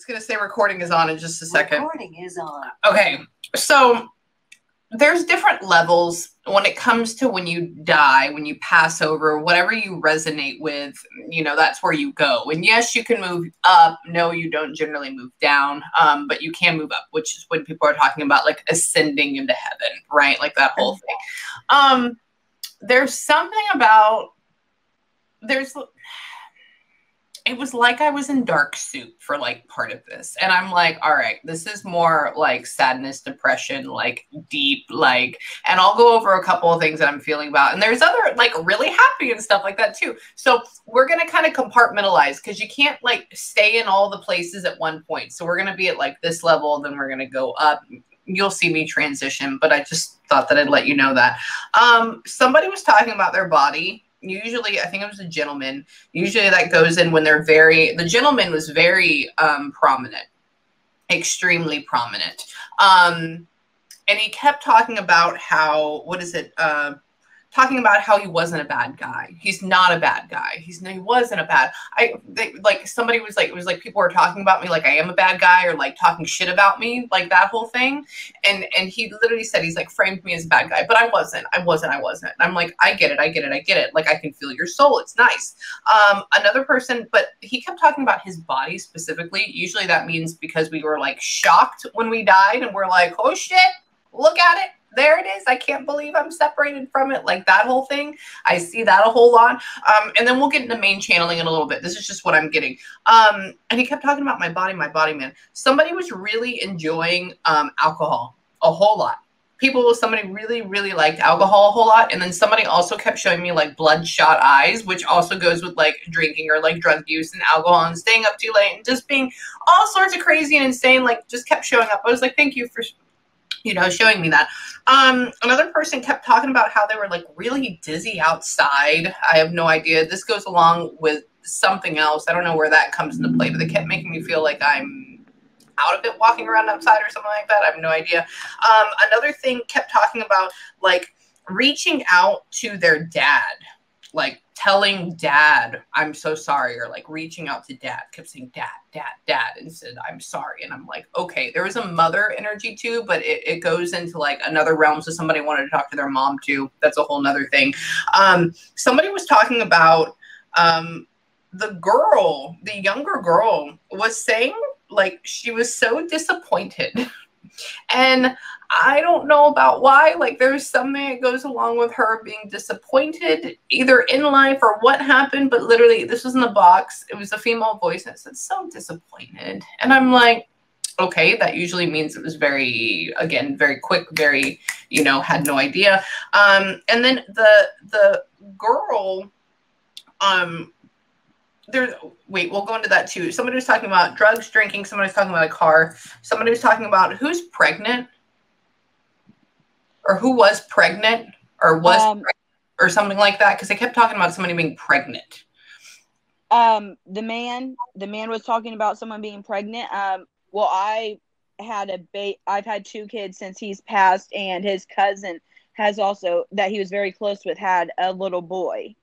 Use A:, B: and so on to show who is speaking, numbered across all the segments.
A: It's going to say recording is on in just a second.
B: Recording is on.
A: Okay, so there's different levels when it comes to when you die, when you pass over, whatever you resonate with, you know, that's where you go. And yes, you can move up. No, you don't generally move down, but you can move up, which is when people are talking about like ascending into heaven, right? Like that whole thing. There's something about, it was like I was in dark soup for like part of this. And I'm like, all right, this is more like sadness, depression, like deep, like, and I'll go over a couple of things that I'm feeling about. And there's other like really happy and stuff like that too. So we're going to kind of compartmentalize because you can't like stay in all the places at one point. So we're going to be at like this level, then we're going to go up. You'll see me transition, but I just thought that I'd let you know that. Somebody was talking about their body. Usually, I think it was a gentleman. Usually that goes in when they're the gentleman was very prominent, extremely prominent. And he kept talking about how, talking about how he wasn't a bad guy. He's not a bad guy. He wasn't a bad, somebody was like, it was like people were talking about me like I am a bad guy or like talking shit about me, like that whole thing. And he literally said, he's like framed me as a bad guy, but I wasn't. And I'm like, I get it. Like I can feel your soul. It's nice. Another person, but he kept talking about his body specifically. Usually that means because we were like shocked when we died and we're like, oh shit, look at it. There it is. I can't believe I'm separated from it. Like that whole thing. I see that a whole lot. And then we'll get into main channeling in a little bit. This is just what I'm getting. And he kept talking about my body, man. Somebody was really enjoying alcohol a whole lot. Somebody really, really liked alcohol a whole lot. And then somebody also kept showing me like bloodshot eyes, which also goes with like drinking or like drug use and alcohol and staying up too late and just being all sorts of crazy and insane. Like just kept showing up. I was like, thank you for showing me that. Another person kept talking about how they were like really dizzy outside. I have no idea. This goes along with something else. I don't know where that comes into play, but they kept making me feel like I'm out of it walking around outside or something like that. I have no idea. Another thing kept talking about like reaching out to their dad, like telling dad, I'm so sorry, or like reaching out to dad, kept saying dad, and said, I'm sorry. And I'm like, okay, there was a mother energy too, but it goes into like another realm. So somebody wanted to talk to their mom too. That's a whole nother thing. Somebody was talking about the younger girl was saying like she was so disappointed. And I don't know about why, like there's something that goes along with her being disappointed either in life or what happened, but literally this was in the box. It was a female voice and it said, so disappointed. And I'm like, okay, that usually means it was very quick, very, had no idea. And then the girl, we'll go into that too. Somebody was talking about drugs, drinking. Somebody was talking about a car. Somebody was talking about who's pregnant or who was pregnant or or something like that. Cause they kept talking about somebody being pregnant.
C: The man was talking about someone being pregnant. Well, I've had 2 kids since he's passed, and his cousin has also, that he was very close with, had a little boy.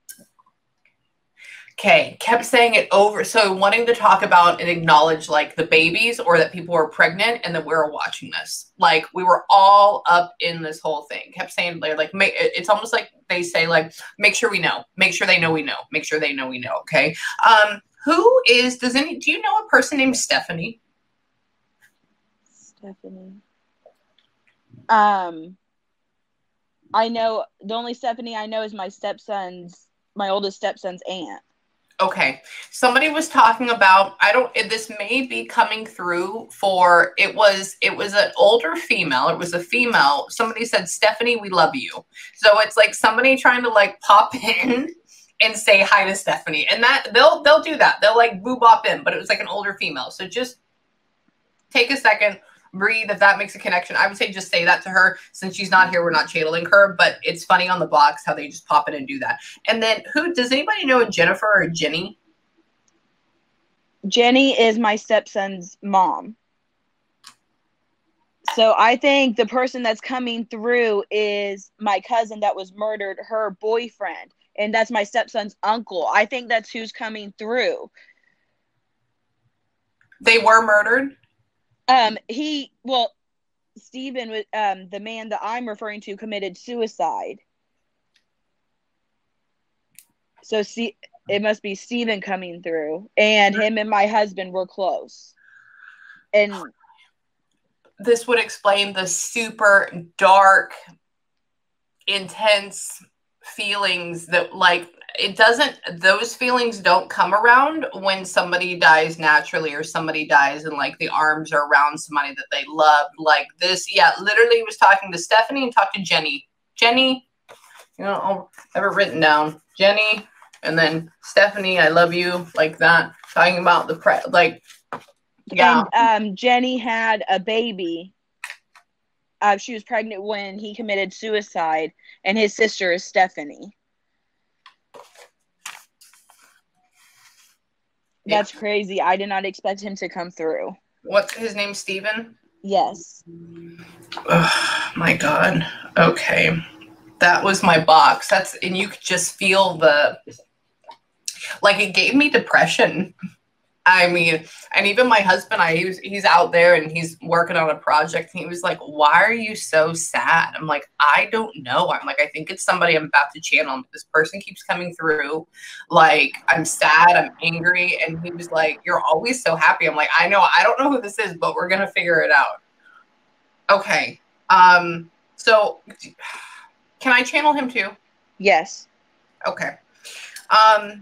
A: Okay, kept saying it over. So wanting to talk about and acknowledge like the babies or that people were pregnant and that we were watching this. Like we were all up in this whole thing. Kept saying like, it's almost like they say like, make sure we know, make sure they know we know, make sure they know we know. Okay. Do you know a person named Stephanie?
C: Stephanie. I know the only Stephanie I know is my oldest stepson's aunt.
A: Okay. Somebody was talking about, this may be coming through for, it was an older female. It was a female. Somebody said, Stephanie, we love you. So it's like somebody trying to like pop in and say hi to Stephanie, and that they'll do that. They'll like boo bop in, but it was like an older female. So just take a second, breathe. If that makes a connection, I would say just say that to her. Since she's not here, we're not channeling her, but it's funny on the box how they just pop in and do that. And then does anybody know a Jennifer or Jenny?
C: Jenny is my stepson's mom. So I think the person that's coming through is my cousin that was murdered, her boyfriend, and that's my stepson's uncle. I think that's who's coming through.
A: They were murdered?
C: Well, Stephen was the man that I'm referring to committed suicide. So see, it must be Stephen coming through, and him and my husband were close. And
A: this would explain the super dark, intense feelings that, like, it doesn't, those feelings don't come around when somebody dies naturally or somebody dies and like the arms are around somebody that they love like this. Yeah, literally was talking to Stephanie and talked to Jenny, you know, I'll have it written down, Jenny, and then Stephanie, I love you, like that, talking about the like, yeah.
C: And Jenny had a baby. She was pregnant when he committed suicide, and his sister is Stephanie. That's crazy. I did not expect him to come through.
A: What's his name? Steven?
C: Yes.
A: Oh my God. Okay. That was my box. And you could just feel like it gave me depression. I mean, and even my husband, he's out there and he's working on a project and he was like, why are you so sad? I'm like, I don't know. I'm like, I think it's somebody I'm about to channel. This person keeps coming through. Like, I'm sad, I'm angry. And he was like, you're always so happy. I'm like, I know, I don't know who this is, but we're going to figure it out. Okay. So can I channel him too?
C: Yes.
A: Okay. All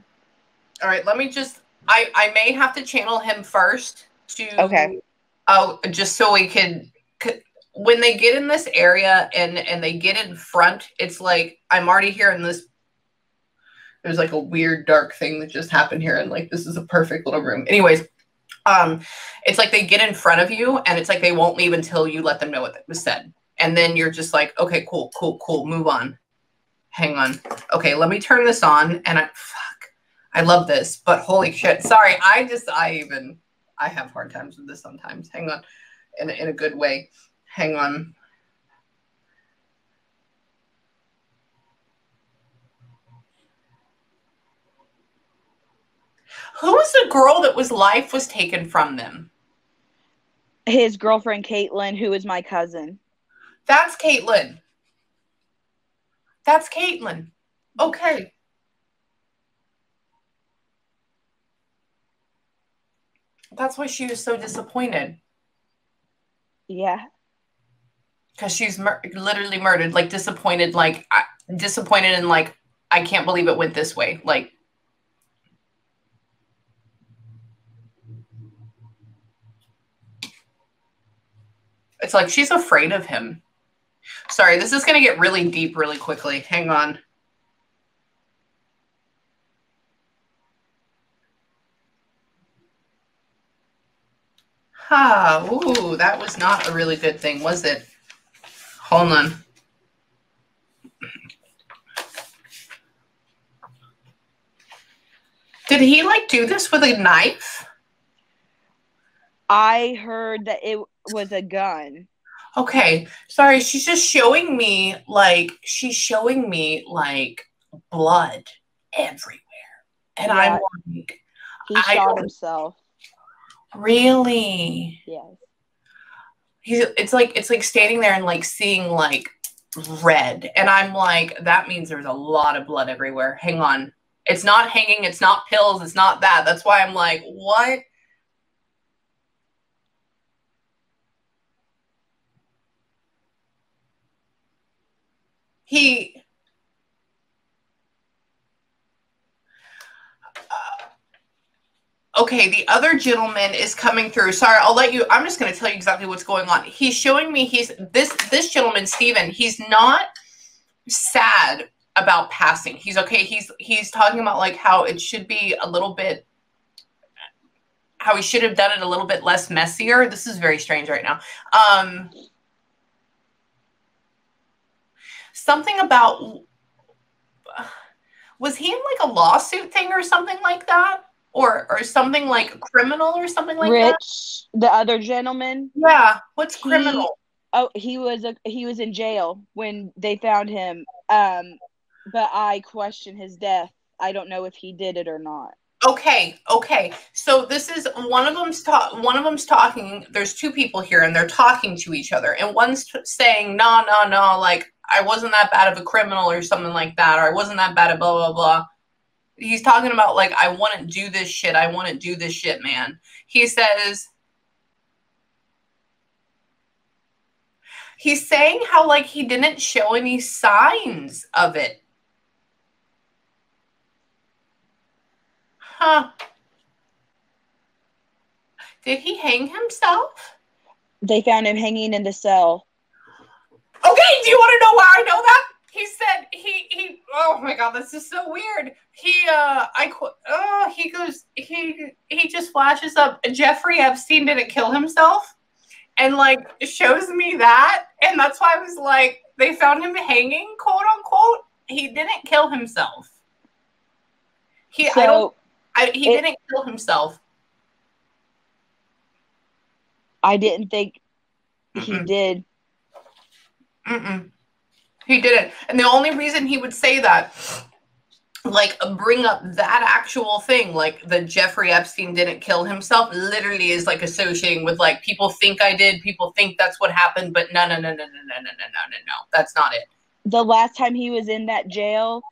A: right, let me just, I may have to channel him first to,
C: okay.
A: Oh, just so we can, when they get in this area and they get in front, it's like, I'm already hearing this, there's like a weird dark thing that just happened here. And like, this is a perfect little room. Anyways, it's like they get in front of you and it's like, they won't leave until you let them know what was said. And then you're just like, okay, cool, move on. Hang on. Okay, let me turn this on and I love this, but holy shit. Sorry, I have hard times with this sometimes. Hang on. In a good way. Hang on. Who was the girl that life was taken from them?
C: His girlfriend, Caitlin, who is my cousin.
A: That's Caitlin. Okay. That's why she was so disappointed.
C: Yeah.
A: Because she's literally murdered, like disappointed, like disappointed and like, I can't believe it went this way. Like, it's like she's afraid of him. Sorry, this is going to get really deep really quickly. Hang on. Ooh, that was not a really good thing, was it? Hold on. Did he like do this with a knife?
C: I heard that it was a gun.
A: Okay, sorry, she's just showing me like blood everywhere. And yeah. I'm like,
C: he shot himself.
A: Really?
C: Yes.
A: It's like standing there and like seeing like red. And I'm like, that means there's a lot of blood everywhere. Hang on. It's not hanging, it's not pills, it's not that. That's why I'm like, what? Okay, the other gentleman is coming through. Sorry, I'm just going to tell you exactly what's going on. He's showing me this gentleman, Steven, he's not sad about passing. He's okay. He's talking about like how it should be a little bit, how he should have done it a little bit less messier. This is very strange right now. Something about, was he in like a lawsuit thing or something like that? Or something like criminal or something like that?
C: Rich, the other gentleman.
A: Yeah. What's criminal?
C: He was in jail when they found him. But I question his death. I don't know if he did it or not.
A: Okay, okay. So this is one of them's talking. There's two people here, and they're talking to each other, and one's saying, "No, no, no, like I wasn't that bad of a criminal, or something like that, or I wasn't that bad of blah blah blah." He's talking about like, "I wouldn't do this shit. I wouldn't do this shit, man." He says he's saying how like he didn't show any signs of it. Huh? Did he hang himself?
C: They found him hanging in the cell.
A: Okay, do you want to know why I know that? He said he oh my god, this is so weird. He just flashes up Jeffrey Epstein didn't kill himself and like shows me that, and that's why I was like, they found him hanging, quote unquote. He didn't kill himself. He didn't kill himself.
C: I didn't think he did.
A: He didn't. And the only reason he would say that, like, bring up that actual thing, like the Jeffrey Epstein didn't kill himself, literally is like associating with like, people think I did, people think that's what happened, but no, that's not it.
C: The last time he was in that jail,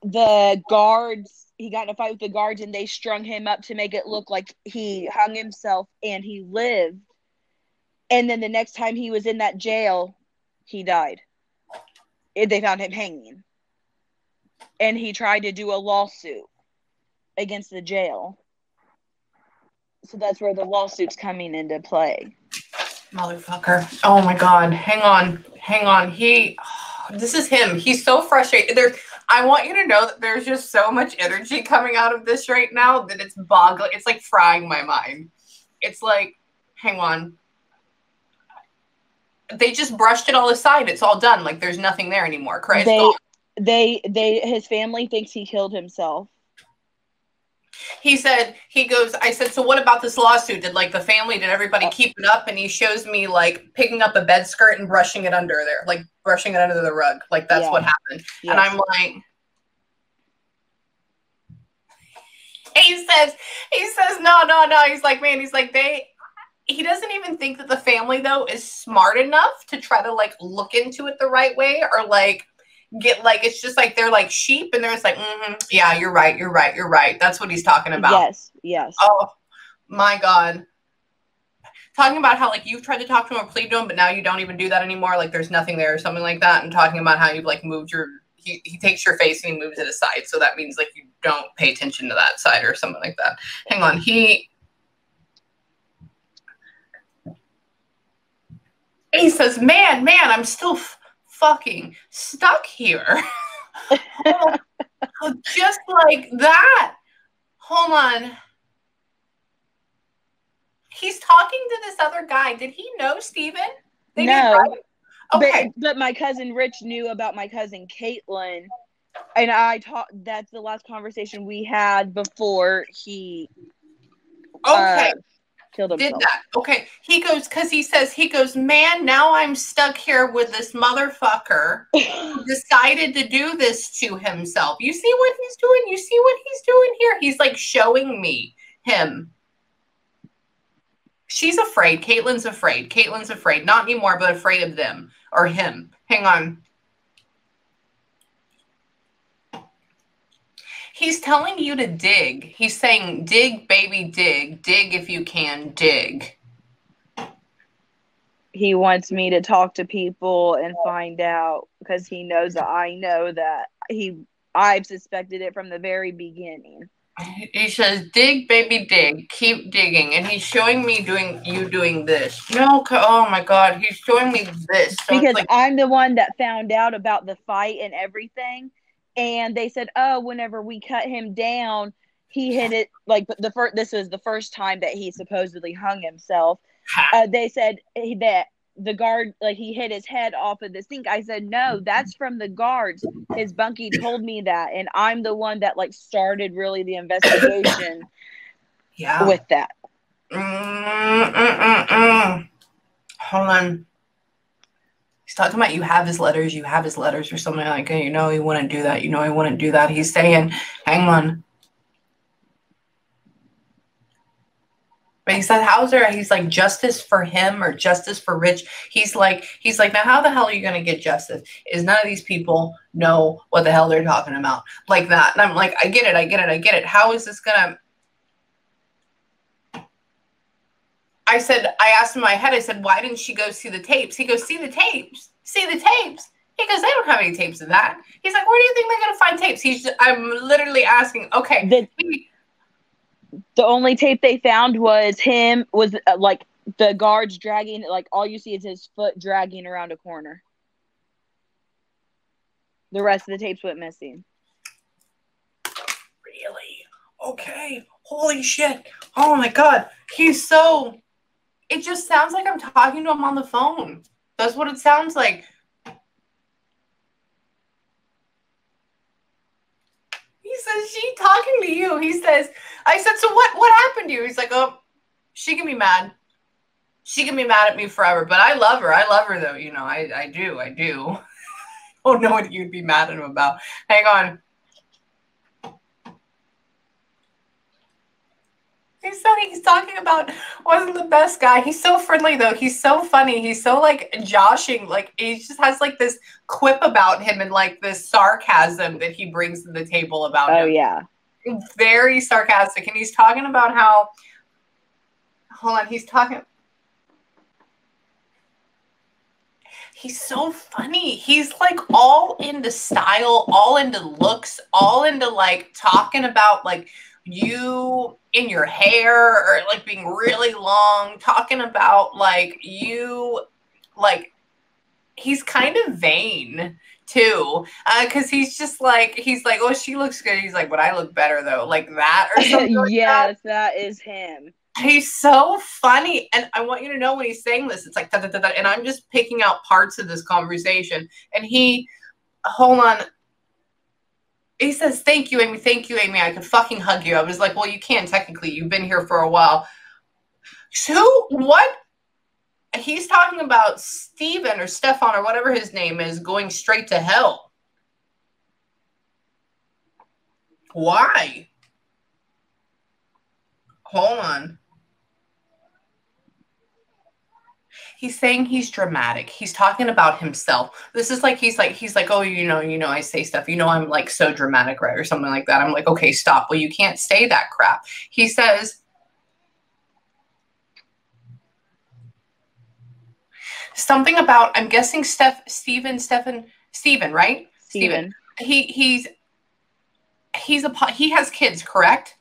C: the guards, he got in a fight with the guards, and they strung him up to make it look like he hung himself and he lived. And then the next time he was in that jail, he died. They found him hanging. And he tried to do a lawsuit against the jail. So that's where the lawsuit's coming into play.
A: Motherfucker. Oh my god. Hang on. This is him. He's so frustrated. I want you to know that there's just so much energy coming out of this right now that it's boggling. It's like frying my mind. It's like, hang on. They just brushed it all aside. It's all done. Like there's nothing there anymore. Correct?
C: His family thinks he killed himself.
A: I said, so what about this lawsuit? Did like the family, did everybody keep it up? And he shows me like picking up a bed skirt and brushing it under there, like brushing it under the rug. Like that's what happened. Yes. And I'm like, he says, no. He's like, man, he's like, he doesn't even think that the family though is smart enough to try to like look into it the right way, or like get like, it's just like they're like sheep and they're just like, yeah, you're right. That's what he's talking about.
C: Yes.
A: Oh my god. Talking about how like you've tried to talk to him or plead to him, but now you don't even do that anymore. Like there's nothing there or something like that. And talking about how you've like moved he takes your face and he moves it aside. So that means like you don't pay attention to that side or something like that. Hang on. He says, man, I'm still fucking stuck here. Just like that. Hold on. He's talking to this other guy. Did he know Steven?
C: No. Okay. But my cousin Rich knew about my cousin Caitlin. And that's the last conversation we had before he killed himself.
A: Did that. Okay. He goes, man, now I'm stuck here with this motherfucker who decided to do this to himself. You see what he's doing? You see what he's doing here? He's like showing me him. She's afraid. Caitlin's afraid. Not anymore, but afraid of them or him. Hang on. He's telling you to dig. He's saying, dig, baby, dig. Dig if you can, dig.
C: He wants me to talk to people and find out, because he knows that I know that I've suspected it from the very beginning.
A: He says, dig, baby, dig. Keep digging. And he's showing me doing this. No, oh my God. He's showing me this.
C: So because like, I'm the one that found out about the fight and everything. And they said, oh, whenever we cut him down, he hit it. Like this was the first time that he supposedly hung himself. They said that the guard, like he hit his head off of the sink. I said, no, that's from the guards. His bunkie told me that. And I'm the one that like started really the investigation with that.
A: Hold on. He's talking about you have his letters or something like, hey, you know, he wouldn't do that. He's saying, hang on. But he said, how's there, he's like, justice for him or justice for Rich? He's like, now how the hell are you going to get justice? Is none of these people know what the hell they're talking about like that? And I'm like, I get it. How is this going to, I asked him in my head, I said, why didn't she go see the tapes? He goes, see the tapes. He goes, they don't have any tapes of that. He's like, where do you think they're going to find tapes? I'm literally asking, okay.
C: The only tape they found was him, like the guards dragging, like all you see is his foot dragging around a corner. The rest of the tapes went missing.
A: Really? Okay. Holy shit. Oh my God. It just sounds like I'm talking to him on the phone. That's what it sounds like. He says, she talking to you. He says, I said, so what happened to you? He's like, oh, she can be mad. She can be mad at me forever, but I love her. I love her though. You know, I do. I don't know what you'd be mad at him about. Hang on. He said he's talking about wasn't the best guy. He's so friendly though. He's so funny. He's so like joshing. Like he just has like this quip about him and like this sarcasm that he brings to the table about him.
C: Oh yeah.
A: Very sarcastic. And he's talking about how, hold on, he's so funny. He's like all into style, all into looks, all into like talking about like you in your hair or like being really long, talking about like you, like he's kind of vain too, because he's like, oh, she looks good. He's like, but I look better though, like that or something. Like
C: yes, that is him.
A: He's so funny, and I want you to know when he's saying this, it's like da, da, da, da, and I'm just picking out parts of this conversation. And hold on. He says, thank you, Amy. I could fucking hug you. I was like, well, you can technically. You've been here for a while. So what? He's talking about Steven or Stefan or whatever his name is going straight to hell. Why? Hold on. He's saying he's dramatic. He's talking about himself. This is like, he's like, oh, you know, I say stuff, I'm like so dramatic, right? Or something like that. I'm like, okay, stop. Well, you can't say that crap. He says something about, I'm guessing Steven, right?
C: Steven.
A: He has kids, correct?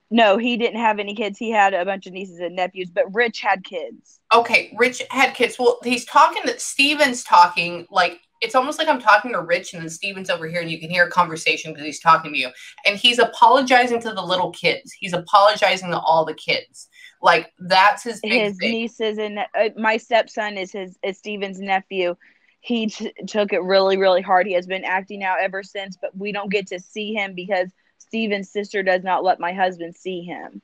C: No, he didn't have any kids. He had a bunch of nieces and nephews, but Rich had kids.
A: Okay, Rich had kids. Well, he's talking that Steven's talking, like, it's almost like I'm talking to Rich and then Steven's over here and you can hear a conversation because he's talking to you. And he's apologizing to the little kids. He's apologizing to all the kids. Like, that's his big thing.
C: Nieces and my stepson is Steven's nephew. He took it really, really hard. He has been acting out ever since, but we don't get to see him because Steven's sister does not let my husband see him.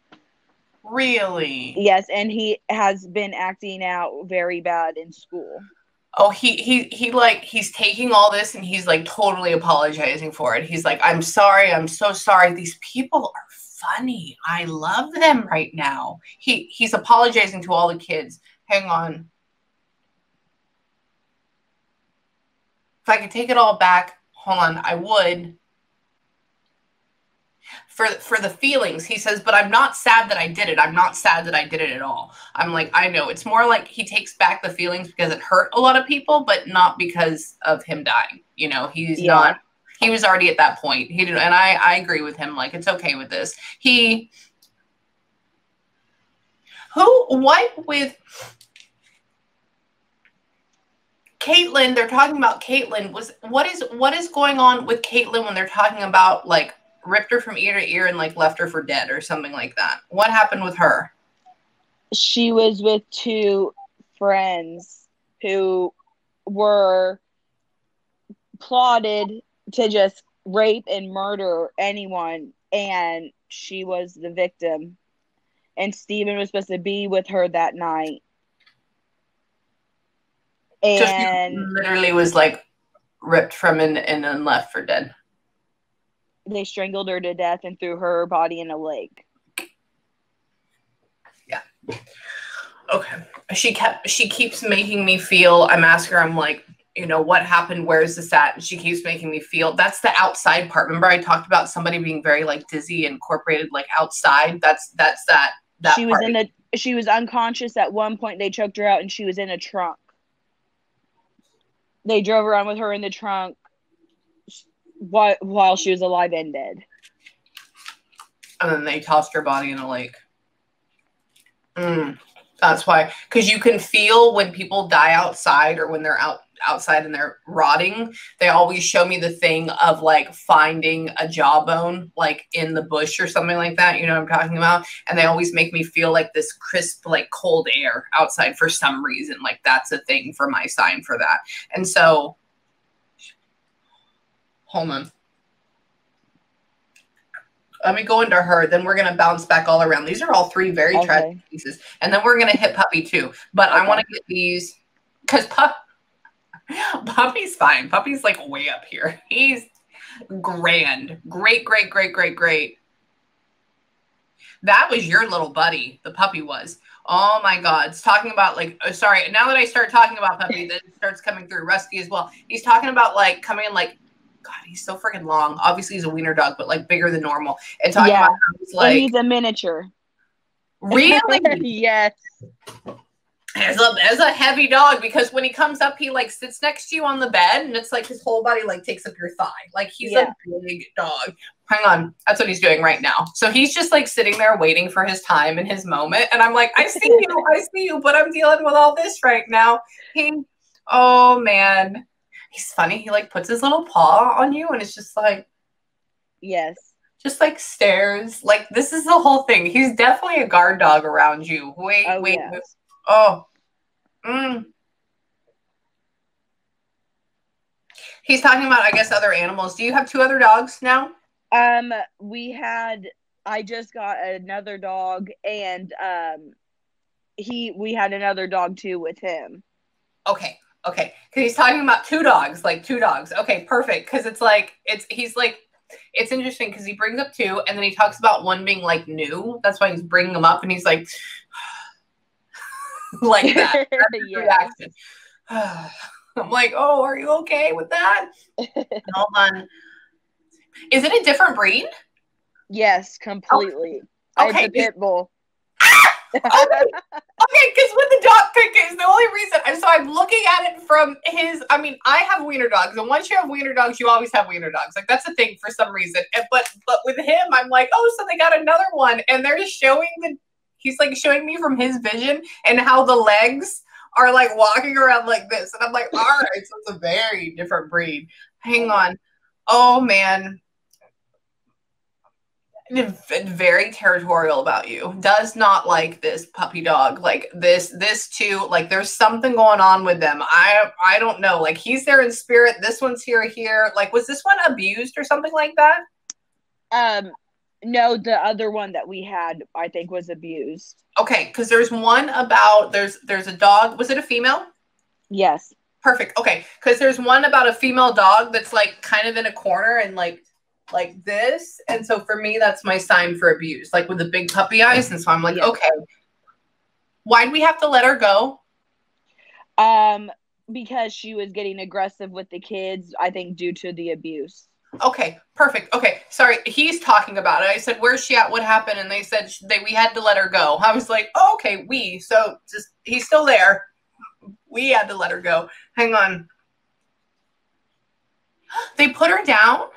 A: Really?
C: Yes, and he has been acting out very bad in school.
A: Oh, he's taking all this and he's like totally apologizing for it. He's like, I'm sorry. I'm so sorry. These people are funny. I love them right now. He's apologizing to all the kids. Hang on. If I could take it all back, hold on, I would. For the feelings, he says, but I'm not sad that I did it. I'm not sad that I did it at all. I'm like, I know. It's more like he takes back the feelings because it hurt a lot of people, but not because of him dying. He's not. He was already at that point. He didn't, and I agree with him. Like, it's okay with this. What with Caitlyn? They're talking about Caitlyn. What is going on with Caitlyn when they're talking about like ripped her from ear to ear and like left her for dead or something like that? What happened with her?
C: She was with two friends who were plotted to just rape and murder anyone, and she was the victim. And Steven was supposed to be with her that night. And
A: so she literally was like ripped from and then left for dead.
C: They strangled her to death and threw her body in a lake.
A: Okay. She keeps making me feel, I'm asking her, I'm like, you know, what happened? Where's this at? And she keeps making me feel, that's the outside part. Remember I talked about somebody being very like dizzy, incorporated like outside. That's that
C: She was
A: part.
C: in the she was unconscious at one point. They choked her out and she was in a trunk. They drove around with her in the trunk while she was alive and dead.
A: And then they tossed her body in a lake. That's why, because you can feel when people die outside or when they're outside and they're rotting, they always show me the thing of like finding a jawbone like in the bush or something like that. You know what I'm talking about? And they always make me feel like this crisp, like cold air outside for some reason. Like that's a thing for my sign for that. And so, hold on. Let me go into her. Then we're going to bounce back all around. These are all three very tragic pieces. And then we're going to hit Puppy too. But I want to get these because Puppy's fine. Puppy's like way up here. He's grand. Great, great, great, great, great. That was your little buddy. The puppy was. Oh my God. It's talking about like, sorry. Now that I start talking about Puppy, then it starts coming through. Rusty as well. He's talking about like coming in like, God, he's so freaking long. Obviously, he's a wiener dog, but like bigger than normal. And talking about how he's like,
C: and he's a miniature.
A: Really?
C: Yes.
A: As a heavy dog, because when he comes up, he like sits next to you on the bed, and it's like his whole body like takes up your thigh. Like he's a big dog. Hang on, that's what he's doing right now. So he's just like sitting there waiting for his time and his moment. And I'm like, I see you, but I'm dealing with all this right now. Oh man. He's funny. He like puts his little paw on you and it's just like,
C: yes,
A: just like stares. Like this is the whole thing. He's definitely a guard dog around you. Wait.
C: Yes.
A: Oh. He's talking about, I guess, other animals. Do you have two other dogs now?
C: I just got another dog and we had another dog too with him.
A: Okay. Because he's talking about two dogs. Okay, perfect. Because it's interesting because he brings up two, and then he talks about one being like new. That's why he's bringing them up, and he's like, like that. Reaction. I'm like, oh, are you okay with that? Hold on. Is it a different breed?
C: Yes, completely.
A: Okay.
C: It's a pit bull.
A: Okay, because with the dog pick is the only reason. So I'm looking at it from his. I mean, I have wiener dogs, and once you have wiener dogs, you always have wiener dogs. Like that's a thing for some reason. But with him, I'm like, oh, so they got another one, and they're just showing he's like showing me from his vision and how the legs are like walking around like this, and I'm like, all right, so it's a very different breed. Hang on, oh man. Very territorial about you. Does not like this puppy dog. Like this too. Like there's something going on with them. I don't know. Like he's there in spirit. This one's here. Like was this one abused or something like that?
C: No, the other one that we had, I think, was abused.
A: Okay, because there's one about there's a dog. Was it a female?
C: Yes.
A: Perfect. Okay, because there's one about a female dog that's like kind of in a corner and like this, and so for me that's my sign for abuse, like with the big puppy eyes. And so I'm like, okay, why'd we have to let her go?
C: Because she was getting aggressive with the kids, I think due to the abuse.
A: Okay, perfect. Okay, sorry, he's talking about it. I said, where's she at? What happened? And they said we had to let her go. I was like, oh, okay, so just he's still there. We had to let her go. Hang on. They put her down?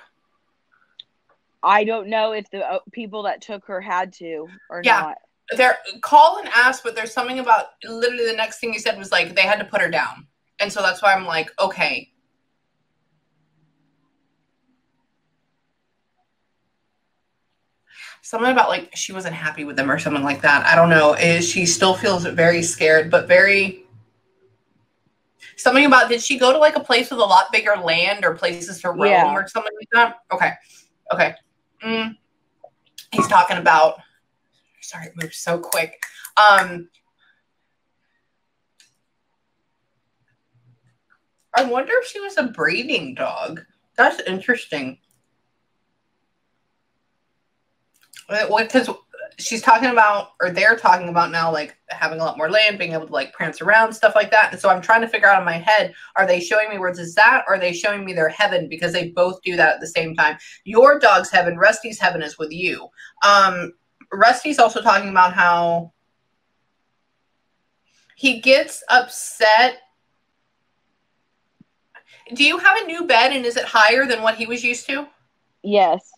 C: I don't know if the people that took her had to or not.
A: They're call and ask, but there's something about literally the next thing he said was like they had to put her down. And so that's why I'm like, okay. Something about like she wasn't happy with them or something like that. I don't know. She still feels very scared, but very something about, did she go to like a place with a lot bigger land or places to roam or something like that? Okay. He's talking about, sorry, it moves so quick. I wonder if she was a breeding dog. That's interesting. Because she's talking about, or they're talking about now, like having a lot more land, being able to like prance around, stuff like that. And so I'm trying to figure out in my head, are they showing me where this is at? Or are they showing me their heaven? Because they both do that at the same time. Your dog's heaven, Rusty's heaven is with you. Rusty's also talking about how he gets upset. Do you have a new bed, and is it higher than what he was used to?
C: Yes.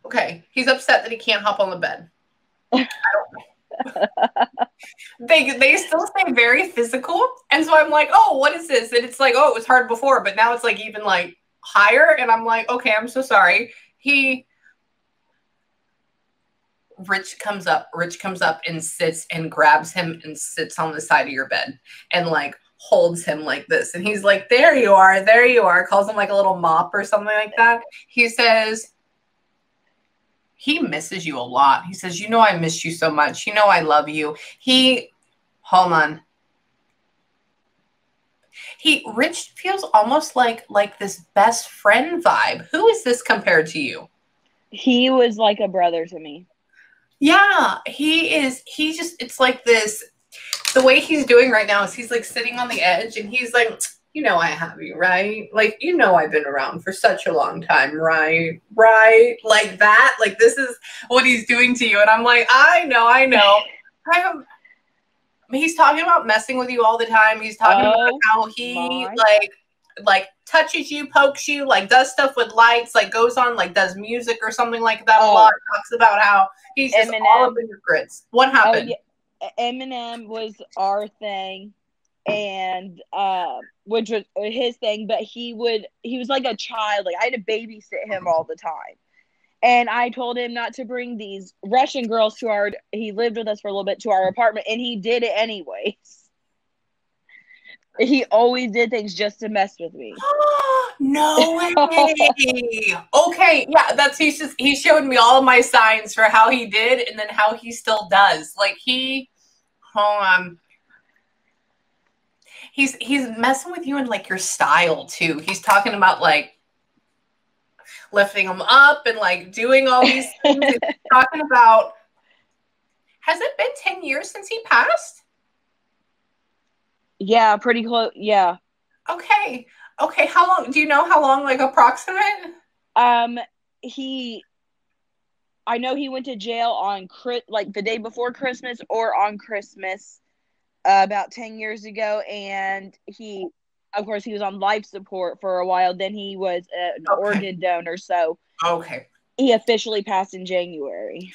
A: Okay. He's upset that he can't hop on the bed. I don't know. They still say very physical. And so I'm like, oh, what is this? And it's like, oh, it was hard before, but now it's like even like higher. And I'm like, okay, I'm so sorry. Rich comes up and sits and grabs him and sits on the side of your bed and like holds him like this. And he's like, there you are. Calls him like a little mop or something like that. He says, he misses you a lot. He says, you know, I miss you so much. You know, I love you. Hold on. Rich feels almost like this best friend vibe. Who is this compared to you?
C: He was like a brother to me.
A: Yeah, he is. It's like this, the way he's doing right now is he's like sitting on the edge and he's like, you know, I have you, right? Like, you know, I've been around for such a long time, right? Right? Like that. Like, this is what he's doing to you. And I'm like, I know. He's talking about messing with you all the time. He's talking about how he like touches you, pokes you, like does stuff with lights, like goes on, like does music or something like that a lot. Talks about how he's just all up in your grits. What happened?
C: Yeah. Eminem was our thing, and which was his thing, but he was like a child. Like I had to babysit him all the time. And I told him not to bring these Russian girls he lived with us for a little bit, to our apartment, and he did it anyways. He always did things just to mess with me.
A: No way. Okay, yeah, he showed me all of my signs for how he did and then how he still does. Like hold on. He's messing with you in like your style too. He's talking about like lifting him up and like doing all these things. He's talking about, has it been 10 years since he passed?
C: Yeah, pretty close. Yeah.
A: Okay. How long? Do you know how long, like approximate?
C: I know he went to jail on like the day before Christmas or on Christmas about 10 years ago. And of course, he was on life support for a while. Then he was an organ donor. So he officially passed in January.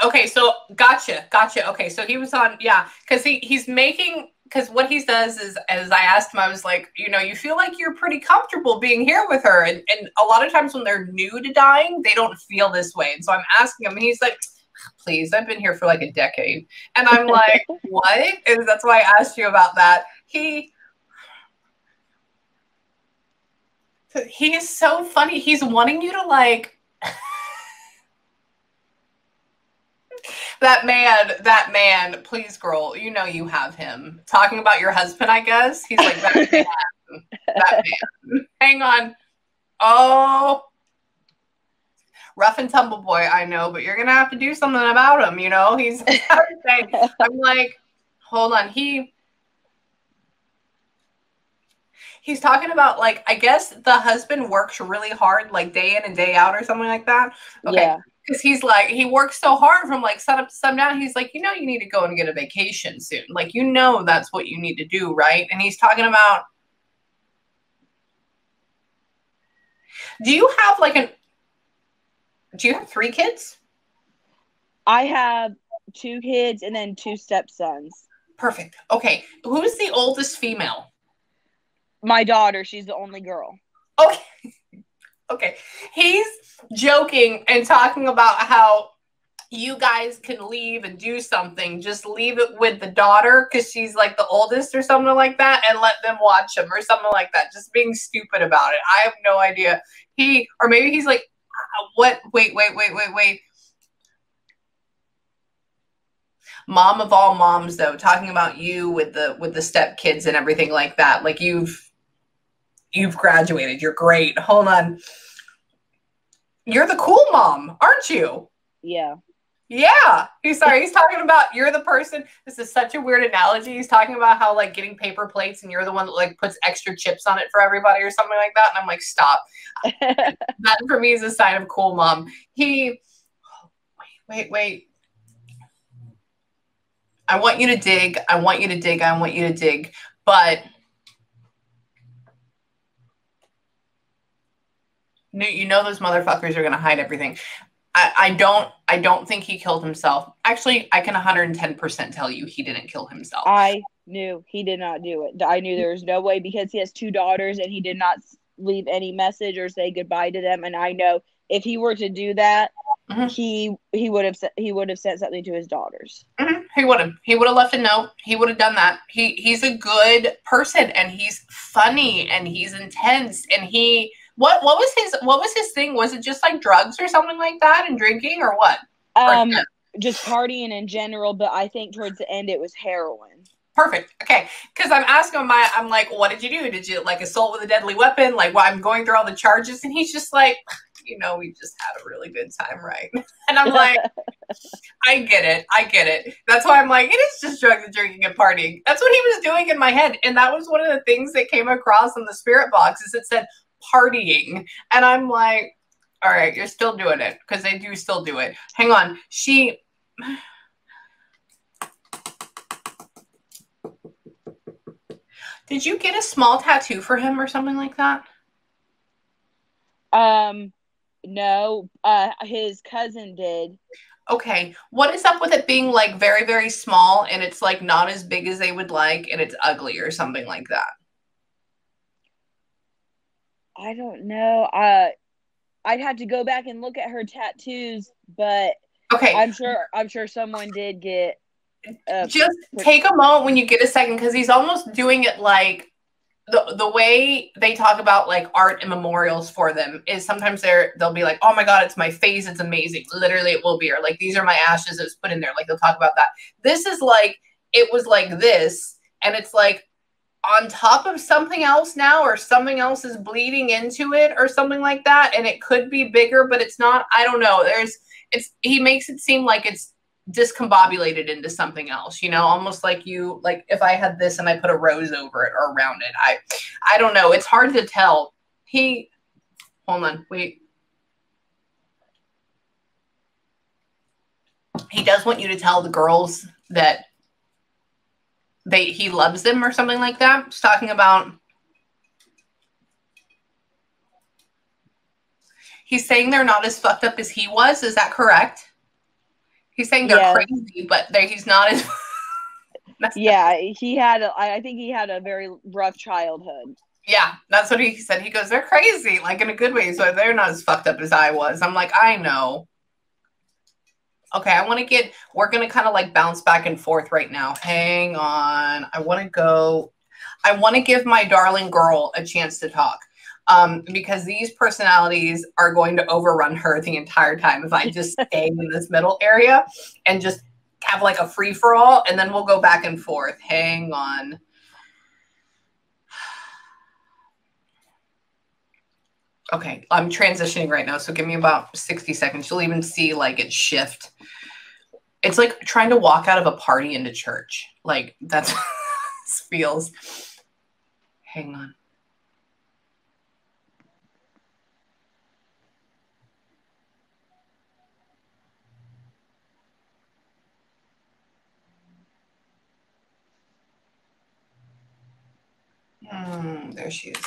A: Okay, so gotcha. Okay, so he was on, yeah, because he's making, because what he does is, as I asked him, I was like, you know, you feel like you're pretty comfortable being here with her. And a lot of times when they're new to dying, they don't feel this way. And so I'm asking him, and he's like, please, I've been here for like a decade. And I'm like, what? And that's why I asked you about that. He is so funny. He's wanting you to like, that man, please, girl, you know you have him. Talking about your husband, I guess. He's like, that man. Hang on. Oh, rough and tumble boy, I know, but you're going to have to do something about him, you know? He's everything. I'm like, hold on. He's talking about, like, I guess the husband works really hard, like day in and day out or something like that. Okay. Yeah. Because he's like, he works so hard from like sun up to sundown. He's like, you know, you need to go and get a vacation soon. Like, you know, that's what you need to do, right? And he's talking about, do you have 3 kids?
C: I have 2 kids and then 2 stepsons.
A: Perfect. Okay. Who's the oldest female?
C: My daughter. She's the only girl.
A: Okay. Okay. He's joking and talking about how you guys can leave and do something. Just leave it with the daughter because she's like the oldest or something like that, and let them watch him or something like that. Just being stupid about it. I have no idea. Or maybe he's like, what? Wait. Mom of all moms, though, talking about you with the step kids and everything like that. Like you've graduated. You're great. Hold on. You're the cool mom, aren't you?
C: Yeah.
A: Yeah. He's talking about you're the person. This is such a weird analogy. He's talking about how like getting paper plates and you're the one that like puts extra chips on it for everybody or something like that. And I'm like, stop. That for me is a sign of cool mom. Wait. I want you to dig. I want you to dig. I want you to dig. But you know those motherfuckers are going to hide everything. I don't think he killed himself. Actually, I can 110% tell you he didn't kill himself.
C: I knew he did not do it. I knew there was no way because he has 2 daughters and he did not leave any message or say goodbye to them. And I know if he were to do that, he would have sent something to his daughters.
A: He would have left a note. He would have done that. He's a good person and he's funny and he's intense and he. What was his thing? Was it just like drugs or something like that and drinking or what?
C: Just partying in general, but I think towards the end it was heroin.
A: Perfect. Okay. Because I'm asking him, I'm like, what did you do? Did you like assault with a deadly weapon? Like, well, I'm going through all the charges. And he's just like, we just had a really good time, right? And I'm like, I get it. That's why I'm like, it is just drugs and drinking and partying. That's what he was doing in my head. And that was one of the things that came across on the spirit box is it said partying. And I'm like, all right, you're still doing it because they do still do it. Hang on. Did you get a small tattoo for him or something like that?
C: No, his cousin did.
A: Okay. What is up with it being like very, very small and it's like not as big as they would like and it's ugly or something like that?
C: I don't know. I'd have to go back and look at her tattoos, but
A: okay.
C: I'm sure someone did get.
A: Just take a moment when you get a second because he's almost doing it like the way they talk about like art and memorials for them is sometimes they'll be like, oh my God, it's my face. It's amazing. Literally it will be, or like, these are my ashes. It was put in there. Like they'll talk about that. This is like, it was like this. And it's like on top of something else now, or something else is bleeding into it or something like that. And it could be bigger, but it's not, I don't know. He makes it seem like it's discombobulated into something else, almost like if I had this and I put a rose over it or around it. I don't know. It's hard to tell. Hold on, wait. He does want you to tell the girls that he loves them or something like that. He's talking about, he's saying they're not as fucked up as he was. Is that correct? He's saying they're crazy, but he's not as.
C: Yeah, I think he had a very rough childhood.
A: Yeah, that's what he said. He goes, they're crazy, like in a good way. So they're not as fucked up as I was. I'm like, I know. Okay, we're going to kind of like bounce back and forth right now. Hang on. I want to give my darling girl a chance to talk. Because these personalities are going to overrun her the entire time if I just stay in this middle area and just have like a free-for-all, and then we'll go back and forth. Hang on. Okay, I'm transitioning right now, so give me about 60 seconds. You'll even see like it shift. It's like trying to walk out of a party into church. Like that's how this feels. Hang on. There she is.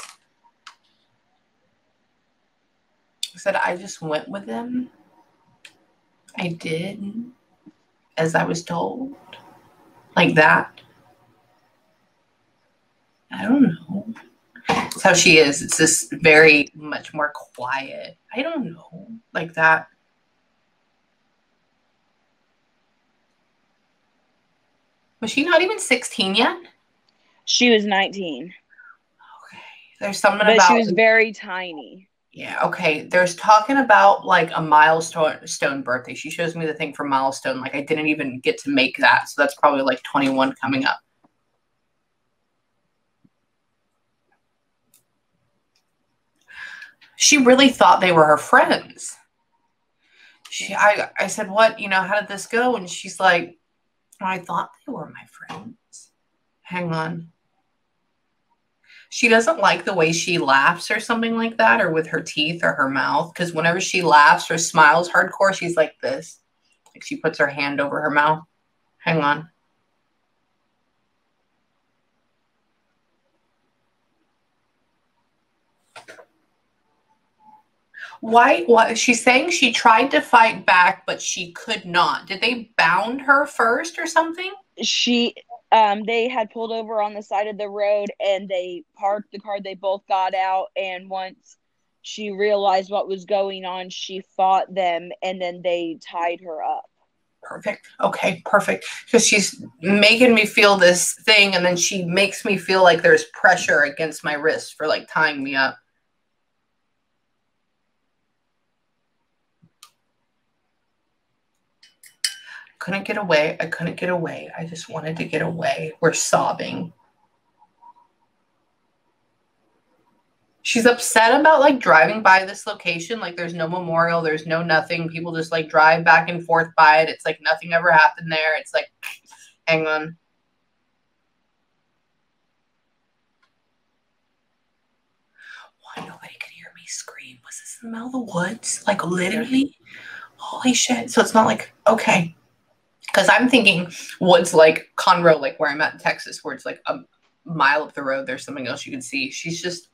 A: I said I just went with them. I did, as I was told. Like that. I don't know. That's how she is. It's just very much more quiet. I don't know. Like that. Was she not even 16 yet?
C: She was 19.
A: Okay. There's something
C: but
A: about.
C: She was very tiny.
A: Yeah. Okay. There's talking about like a milestone birthday. She shows me the thing for milestone. Like I didn't even get to make that. So that's probably like 21 coming up. She really thought they were her friends. I said, what, how did this go? And she's like, oh, I thought they were my friends. Hang on. She doesn't like the way she laughs or something like that, or with her teeth or her mouth. Because whenever she laughs or smiles hardcore, she's like this. Like she puts her hand over her mouth. Hang on. Why? She's saying she tried to fight back, but she could not. Did they bound her first or something?
C: They had pulled over on the side of the road and they parked the car. They both got out, and once she realized what was going on, she fought them, and then they tied her up.
A: Perfect. Okay, perfect. Because she's making me feel this thing, and then she makes me feel like there's pressure against my wrist for like tying me up. Couldn't get away. I couldn't get away. I just wanted to get away. We're sobbing. She's upset about like driving by this location. Like there's no memorial. There's no nothing. People just like drive back and forth by it. It's like nothing ever happened there. It's like, hang on. Why nobody could hear me scream? Was this in the middle of the woods? Like literally? Holy shit. So it's not like, okay. Because I'm thinking woods like Conroe, like where I'm at in Texas, where it's like a mile up the road, there's something else you can see. She's just...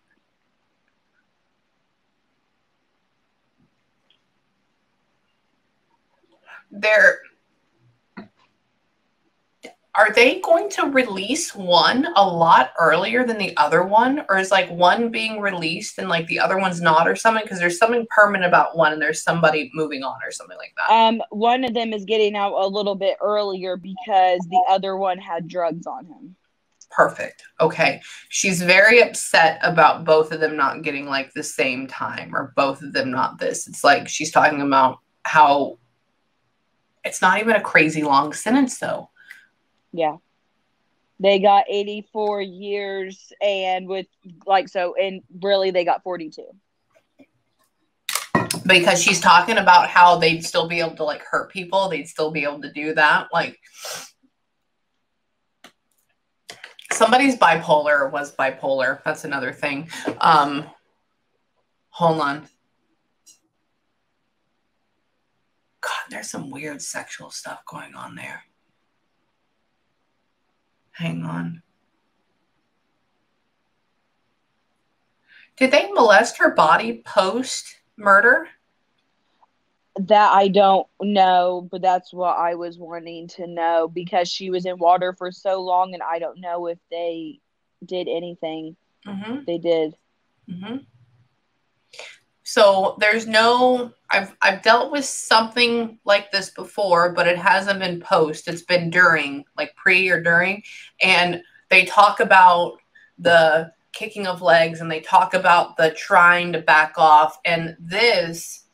A: Are they going to release one a lot earlier than the other one? Or is like one being released and like the other one's not or something? Because there's something permanent about one and there's somebody moving on or something like that.
C: One of them is getting out a little bit earlier because the other one had drugs on him.
A: Perfect. Okay. She's very upset about both of them not getting like the same time, or both of them not this. It's like she's talking about how it's not even a crazy long sentence though.
C: Yeah. They got 84 years and really they got 42.
A: Because she's talking about how they'd still be able to like hurt people. They'd still be able to do that. Like somebody's bipolar or was bipolar. That's another thing. Hold on. God, there's some weird sexual stuff going on there. Hang on. Did they molest her body post-murder?
C: That I don't know, but that's what I was wanting to know because she was in water for so long, and I don't know if they did anything.
A: Mm-hmm.
C: They did.
A: Mm-hmm. So there's no... I've dealt with something like this before, but it hasn't been post. It's been during, like pre or during. And they talk about the kicking of legs and they talk about the trying to back off. And this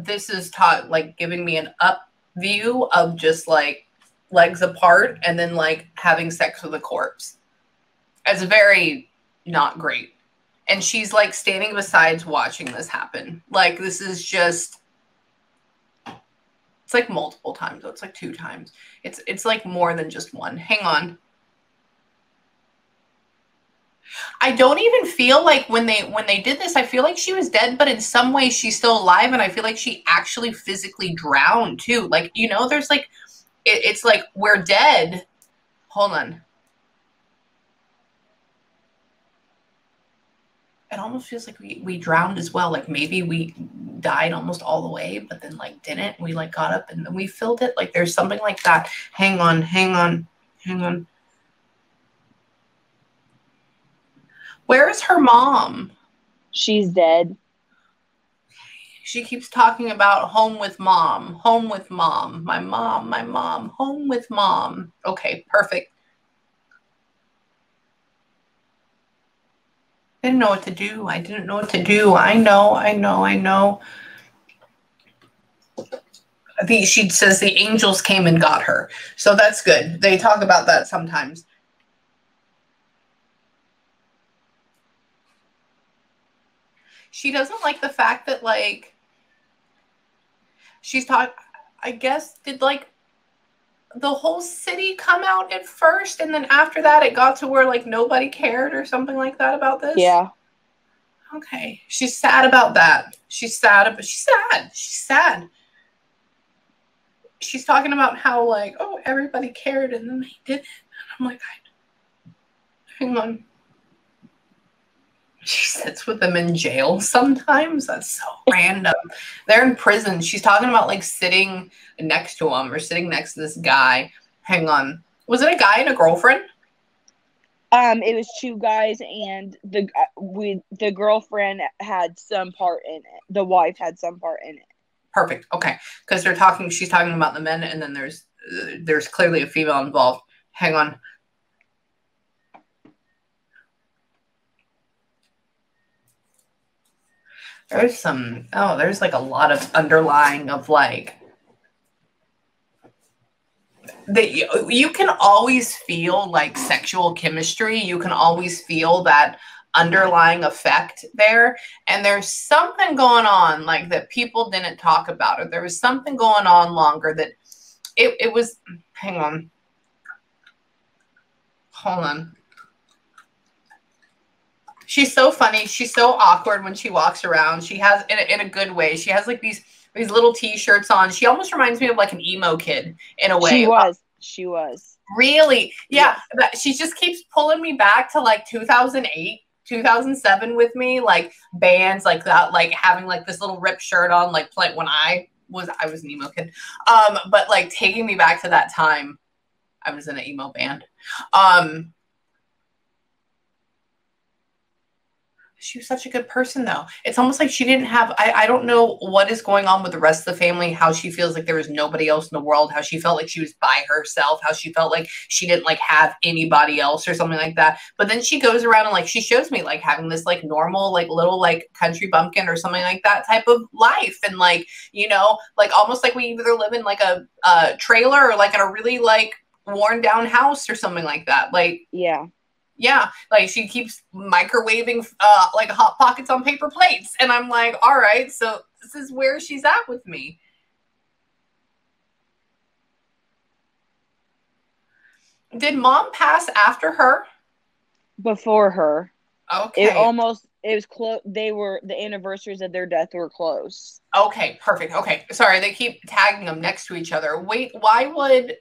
A: is taught like giving me an up view of just like legs apart and then like having sex with a corpse. It's very not great. And she's like standing beside watching this happen. Like this is just, it's like multiple times. It's like 2 times. It's like more than just one. Hang on. I don't even feel like when they did this, I feel like she was dead, but in some way she's still alive. And I feel like she actually physically drowned too. Like, there's like, it's like we're dead. Hold on. It almost feels like we drowned as well. Like maybe we died almost all the way, but then like didn't. We like got up and then we filled it. Like there's something like that. Hang on. Where is her mom?
C: She's dead.
A: She keeps talking about home with mom, my mom, home with mom. Okay, perfect. I didn't know what to do. I didn't know what to do. I know. I think she says the angels came and got her. So that's good. They talk about that sometimes. She doesn't like the fact that, like, she's talking, I guess, did like the whole city come out at first, and then after that it got to where like nobody cared or something like that about this?
C: Yeah.
A: Okay. She's sad about that. She's sad. She's sad. She's talking about how like, oh, everybody cared and then they didn't. I'm like, hang on. She sits with them in jail sometimes. That's so random. They're in prison. She's talking about like sitting next to him or sitting next to this guy. Hang on. Was it a guy and a girlfriend?
C: It was two guys, and the girlfriend had some part in it. The wife had some part in it.
A: Perfect. Okay, because she's talking about the men, and then there's clearly a female involved. Hang on. There's like a lot of underlying of like that you can always feel like sexual chemistry. You can always feel that underlying effect there. And there's something going on like that people didn't talk about, or there was something going on longer that it was, hang on. Hold on. She's so funny. She's so awkward when she walks around. She has, in a good way, she has like these little t-shirts on. She almost reminds me of like an emo kid in a way.
C: She was.
A: Really? Yeah. She just keeps pulling me back to like 2008, 2007 with me, like bands like that, like having like this little ripped shirt on, like when I was an emo kid. But like taking me back to that time. I was in an emo band. She was such a good person, though. It's almost like she didn't have, I don't know what is going on with the rest of the family, how she feels like there was nobody else in the world, how she felt like she was by herself, how she felt like she didn't like have anybody else or something like that. But then she goes around and like, she shows me like having this like normal, like little like country bumpkin or something like that type of life. And like, you know, like almost like we either live in like a trailer or like in a really like worn down house or something like that. Like, yeah, like she keeps microwaving like Hot Pockets on paper plates. And I'm like, all right, so this is where she's at with me. Did mom pass after her?
C: Before her.
A: Okay.
C: It was close. The anniversaries of their death were close.
A: Okay, perfect. Okay. Sorry, they keep tagging them next to each other. Wait, why would...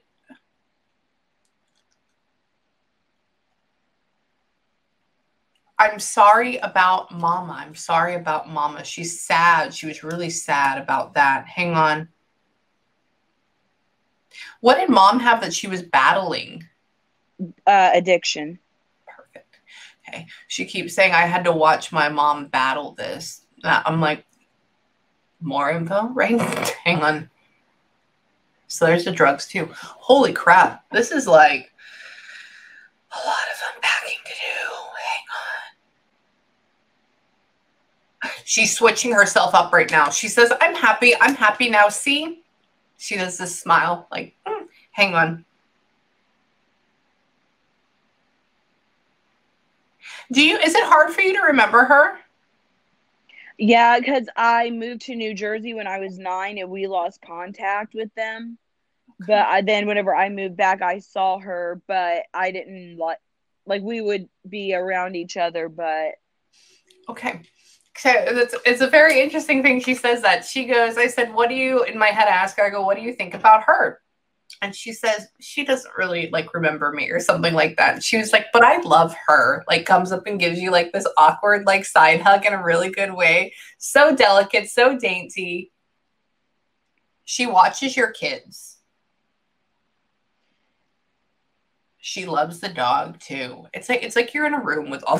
A: I'm sorry about Mama. I'm sorry about Mama. She's sad. She was really sad about that. Hang on. What did Mom have that she was battling?
C: Addiction.
A: Perfect. Okay. She keeps saying, I had to watch my mom battle this. I'm like, more info, right? Hang on. So there's the drugs too. Holy crap. This is like a lot of unpacking to do. Hang on. She's switching herself up right now. She says, I'm happy. I'm happy now. See? She does this smile like, hang on. Is it hard for you to remember her?
C: Yeah, because I moved to New Jersey when I was 9 and we lost contact with them. Okay. But then whenever I moved back, I saw her, but I didn't like we would be around each other, but.
A: Okay. So it's a very interesting thing. She says that. She goes, I said, what do you, in my head, I ask her, I go, what do you think about her? And she says, she doesn't really like remember me or something like that. And she was like, but I love her. Like comes up and gives you like this awkward like side hug in a really good way. So delicate, so dainty. She watches your kids. She loves the dog too. It's like you're in a room with all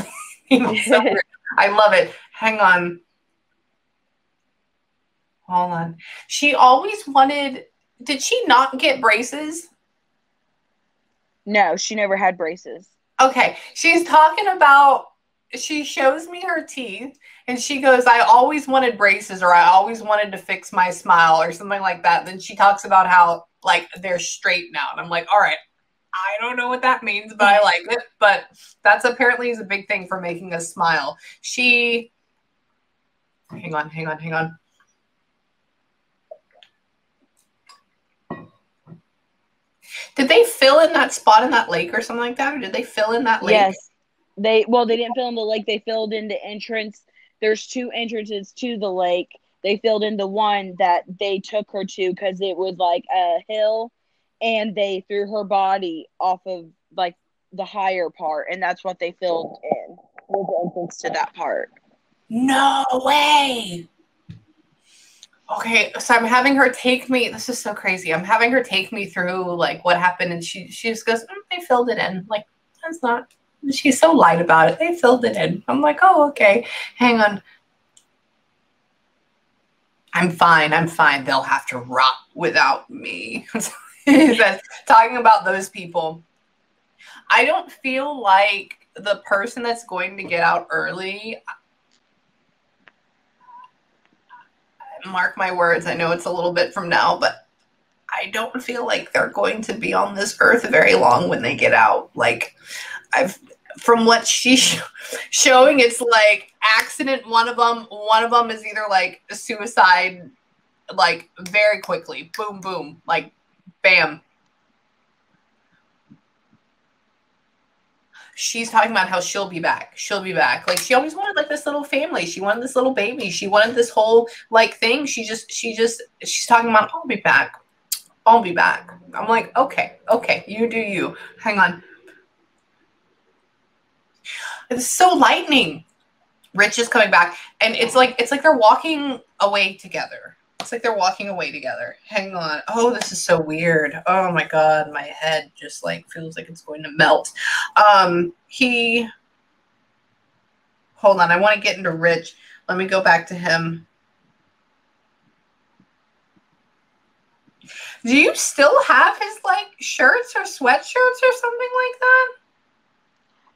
A: these so weird. I love it. Hang on. Hold on. She always wanted, did she not get braces?
C: No, she never had braces.
A: Okay. She's talking about, she shows me her teeth and she goes, I always wanted braces, or I always wanted to fix my smile or something like that. Then she talks about how like they're straight now. And I'm like, all right, I don't know what that means, but I like it. But that's apparently is a big thing for making us smile. Hang on. Did they fill in that spot in that lake or something like that? Or did they fill in that lake?
C: Yes. They didn't fill in the lake, they filled in the entrance. There's two entrances to the lake. They filled in the one that they took her to because it was like a hill, and they threw her body off of like the higher part, and that's what they filled in, was the entrance to that part.
A: No way. Okay, so I'm having her take me. This is so crazy. I'm having her take me through like what happened, and she just goes, "They filled it in." Like, that's not. She's so light about it. They filled it in. I'm like, oh, okay. Hang on. I'm fine. I'm fine. They'll have to rot without me. Talking about those people. I don't feel like the person that's going to get out early. Mark my words. I know it's a little bit from now, but I don't feel like they're going to be on this earth very long when they get out. Like, from what she's showing, it's like accident. One of them is either like a suicide, like very quickly, boom, boom, like bam. She's talking about how she'll be back. She'll be back. Like, she always wanted like this little family. She wanted this little baby. She wanted this whole like thing. She's talking about, I'll be back. I'll be back. I'm like, okay, you do you. Hang on. It's so lightning. Rich is coming back, and it's like they're walking away together. It's like they're walking away together. Hang on. Oh, this is so weird. Oh my God, my head just like feels like it's going to melt. Hold on. I want to get into Rich. Let me go back to him. Do you still have his like shirts or sweatshirts or something like that?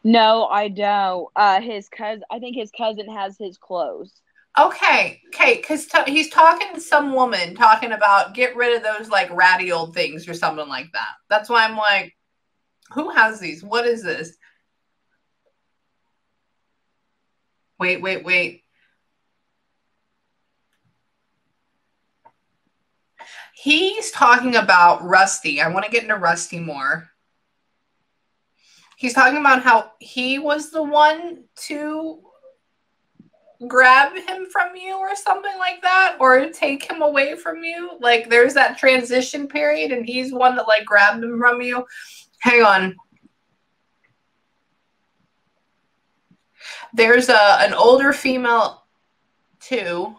C: No, I don't. His cousin, I think his cousin has his clothes.
A: Okay, because he's talking to some woman, talking about get rid of those like ratty old things or something like that. That's why I'm like, who has these? What is this? Wait. He's talking about Rusty. I want to get into Rusty more. He's talking about how he was the one to grab him from you or something like that, or take him away from you. Like, there's that transition period, and he's one that like grabbed him from you. Hang on. There's an older female too.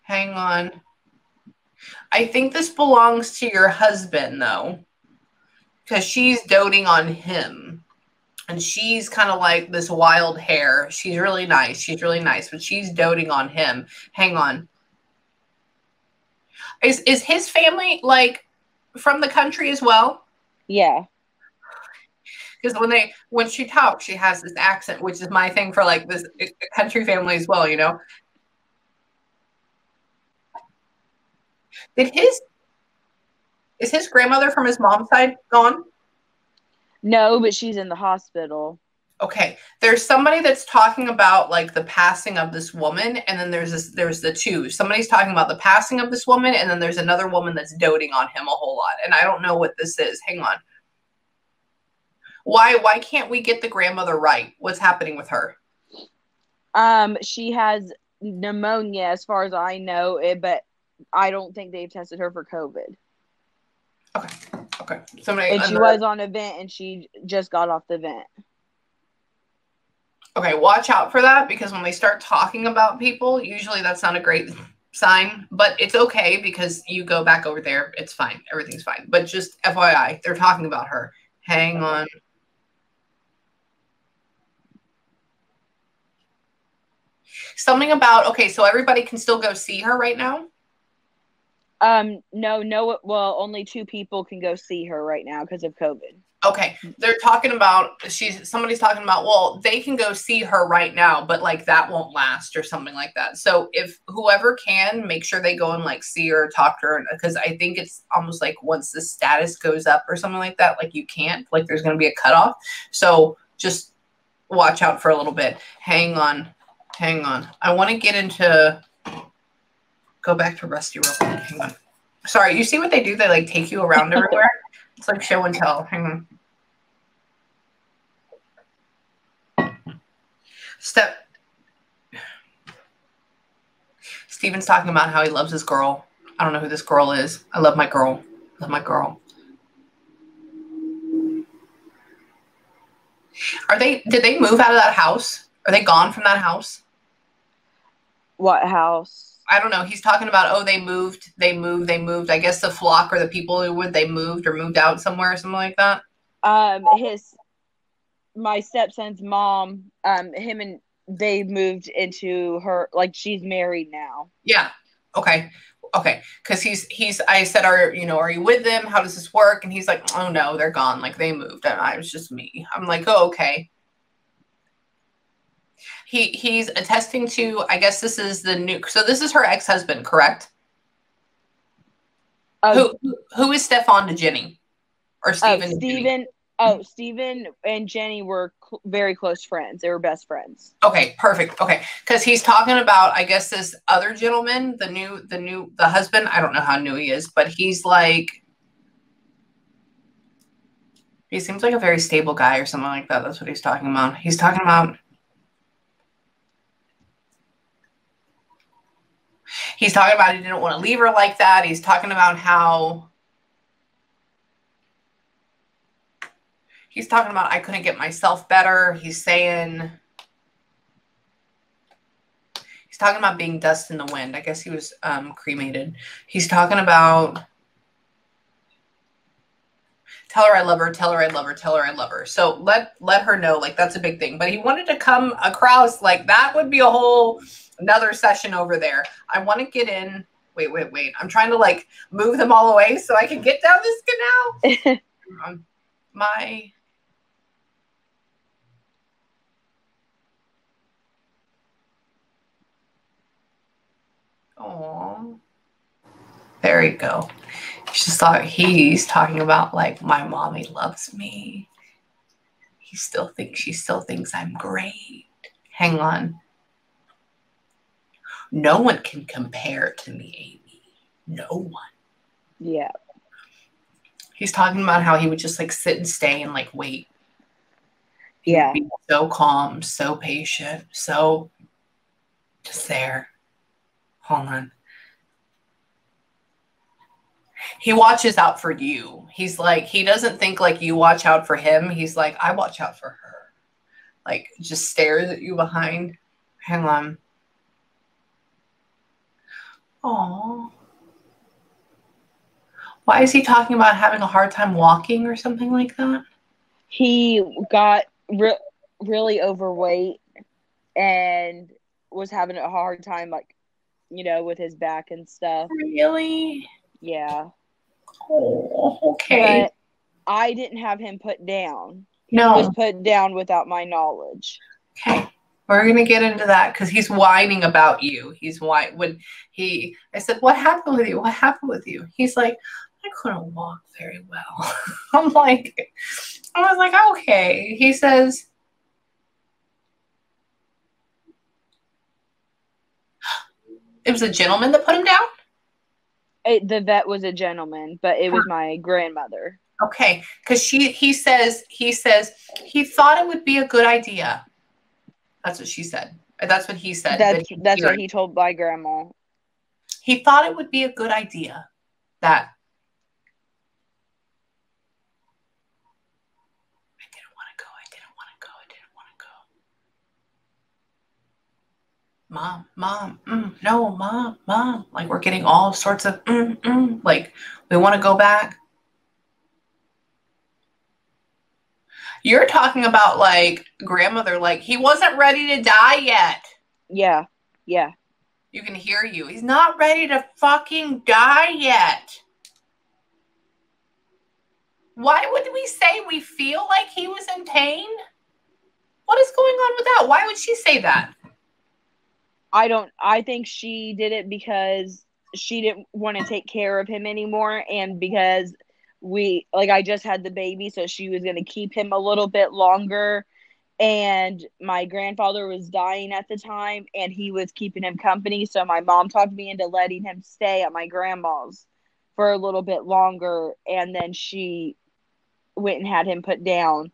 A: Hang on. I think this belongs to your husband though, because she's doting on him. And she's kind of like this wild hair. She's really nice. But she's doting on him. Hang on. Is his family like from the country as well?
C: Yeah.
A: Because when she talks, she has this accent, which is my thing for like this country family as well, you know. Is his grandmother from his mom's side gone?
C: No, but she's in the hospital.
A: Okay, there's somebody that's talking about like the passing of this woman, and then there's the two. Somebody's talking about the passing of this woman, and then there's another woman that's doting on him a whole lot. And I don't know what this is. Hang on. Why can't we get the grandmother right? What's happening with her?
C: She has pneumonia as far as I know, but I don't think they've tested her for COVID.
A: Okay.
C: And she was on a vent, and she just got off the vent.
A: Okay, watch out for that, because when they start talking about people, usually that's not a great sign, but it's okay because you go back over there. It's fine. Everything's fine. But just FYI, they're talking about her. Hang on. Something about, okay, so everybody can still go see her right now?
C: No, well, only 2 people can go see her right now because of COVID.
A: Okay, they're talking about, somebody's talking about, well, they can go see her right now, but like that won't last or something like that. So if whoever can, make sure they go and like see her, talk to her, because I think it's almost like once the status goes up or something like that, like you can't, like there's going to be a cutoff. So just watch out for a little bit. Hang on. I want to get into, go back to Rusty real quick. Hang on. Sorry, you see what they do? They like take you around everywhere. It's like show and tell. Hang on. Steven's talking about how he loves his girl. I don't know who this girl is. I love my girl. Love my girl. Did they move out of that house? Are they gone from that house?
C: What house?
A: I don't know. He's talking about, oh, they moved. I guess the flock or the people who they moved or moved out somewhere or something like that.
C: My stepson's mom, they moved into her, like, she's married now.
A: Yeah. Okay. Because I said, are you with them? How does this work? And he's like, oh no, they're gone. Like they moved. And I was just me. I'm like, oh, okay. He's attesting to, I guess this is so this is her ex-husband, correct? Who is Stefan to Jenny? Or Steven?
C: Steven and Jenny were very close friends. They were best friends.
A: Okay, perfect. Okay, because he's talking about, I guess, this other gentleman, the husband. I don't know how new he is, but he's like, he seems like a very stable guy or something like that. That's what he's talking about. He's talking about he didn't want to leave her like that. He's talking about how I couldn't get myself better. He's talking about being dust in the wind. I guess he was cremated. He's talking about tell her I love her, tell her I love her, tell her I love her. So let her know, like, that's a big thing. But he wanted to come across, like, that would be a whole another session over there. I want to get in. Wait. I'm trying to, like, move them all away so I can get down this canal. Oh, there you go. He's talking about, like, my mommy loves me. She still thinks I'm great. Hang on. No one can compare to me, Amy. No one.
C: Yeah.
A: He's talking about how he would just, like, sit and stay and, like, wait. He
C: would
A: be so calm, so patient, so just there. Hold on. He watches out for you. He's like, he doesn't think like you watch out for him. He's like, I watch out for her. Like, just stares at you behind. Hang on. Oh. Why is he talking about having a hard time walking or something like that?
C: He got really overweight and was having a hard time, like, with his back and stuff.
A: Really?
C: Yeah.
A: Oh, okay.
C: But I didn't have him put down.
A: No.
C: He was put down without my knowledge.
A: Okay. We're going to get into that because he's whining about you. I said, what happened with you? What happened with you? He's like, I couldn't walk very well. I was like, okay. He says, it was a gentleman that put him down?
C: The vet was a gentleman, but it was my grandmother.
A: Okay, because he says he thought it would be a good idea. That's what she said. That's what he said.
C: That's what he told my grandma.
A: He thought it would be a good idea that I didn't want to go. Mom, no, mom. Like, we're getting all sorts of like, we want to go back. You're talking about, like, grandmother, like, he wasn't ready to die yet.
C: Yeah.
A: You can hear you. He's not ready to fucking die yet. Why would we say we feel like he was in pain? What is going on with that? Why would she say that?
C: I think she did it because she didn't want to take care of him anymore, and because I just had the baby, so she was going to keep him a little bit longer, and my grandfather was dying at the time, and he was keeping him company, so my mom talked me into letting him stay at my grandma's for a little bit longer, and then she went and had him put down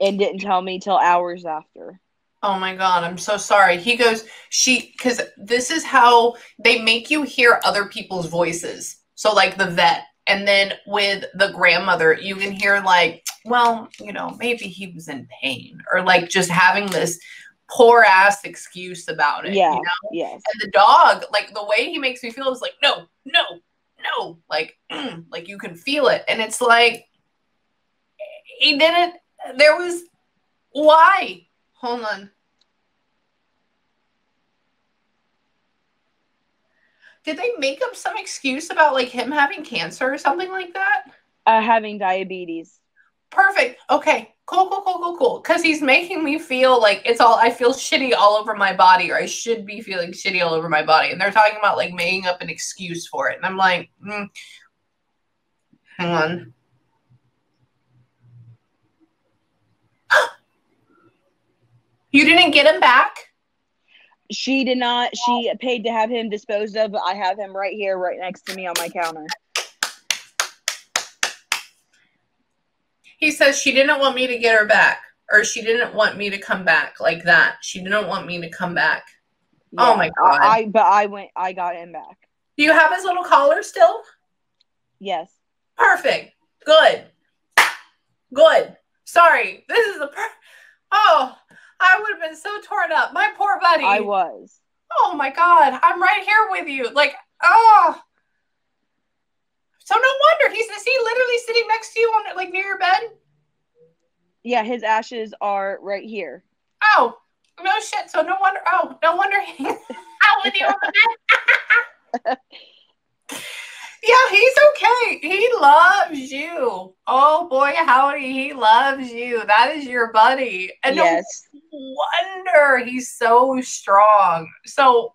C: and didn't tell me till hours after.
A: Oh my God, I'm so sorry. He goes, because this is how they make you hear other people's voices. So, like the vet. And then with the grandmother, you can hear, like, well, maybe he was in pain, or like just having this poor ass excuse about it.
C: Yeah. Yes.
A: And the dog, like the way he makes me feel is like, no, no, no. Like, like you can feel it. And it's like, he didn't, why? Hold on. Did they make up some excuse about like him having cancer or something like that?
C: Having diabetes.
A: Perfect. Okay. Cool. Because he's making me feel like I feel shitty all over my body, or I should be feeling shitty all over my body. And they're talking about like making up an excuse for it. And I'm like, hang on. You didn't get him back?
C: She did not. She paid to have him disposed of, but I have him right here, right next to me on my counter.
A: He says she didn't want me to get her back, or she didn't want me to come back like that. She didn't want me to come back. Yeah, oh my God.
C: I got him back.
A: Do you have his little collar still?
C: Yes.
A: Perfect. Good. Sorry. This is I would have been so torn up. My poor buddy.
C: I was.
A: Oh my God. I'm right here with you. Like, oh. So no wonder. Is he literally sitting next to you on like near your bed?
C: Yeah, his ashes are right here.
A: Oh, no shit. So no wonder. Oh, no wonder he's out with you on the bed. Yeah, he's okay. He loves you. Oh boy, howdy, he loves you. That is your buddy. And yes. No wonder he's so strong. So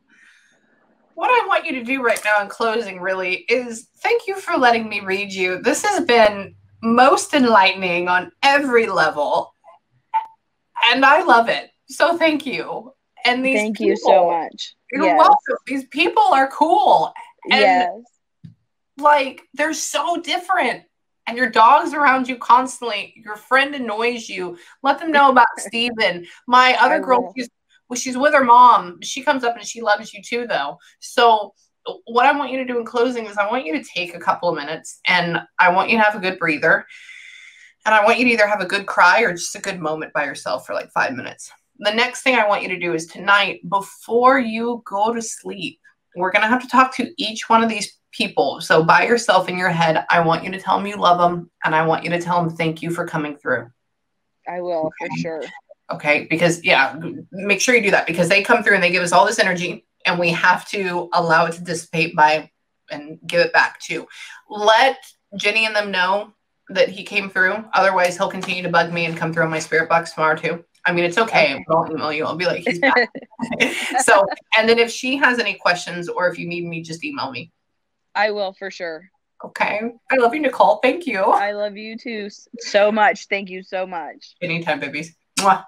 A: what I want you to do right now in closing really is thank you for letting me read you. This has been most enlightening on every level. And I love it. So thank you. And
C: thank you so much.
A: You're welcome. These people are cool. And
C: yes.
A: Like, they're so different. And your dog's around you constantly. Your friend annoys you. Let them know about Steven. My other girl, she's with her mom. She comes up and she loves you too, though. So what I want you to do in closing is I want you to take a couple of minutes, and I want you to have a good breather. And I want you to either have a good cry or just a good moment by yourself for like 5 minutes. The next thing I want you to do is tonight, before you go to sleep, we're going to have to talk to each one of these people. So by yourself in your head, I want you to tell them you love them, and I want you to tell them thank you for coming through.
C: I will, for sure.
A: Okay, because make sure you do that, because they come through and they give us all this energy, and we have to allow it to dissipate and give it back too. Let Jenny and them know that he came through. Otherwise, he'll continue to bug me and come through on my spirit box tomorrow too. I mean, it's okay. I'll email you. I'll be like, he's back. So, and then if she has any questions or if you need me, just email me.
C: I will, for sure.
A: Okay. I love you, Nicole. Thank you.
C: I love you too so much. Thank you so much.
A: Anytime, babies. Mwah.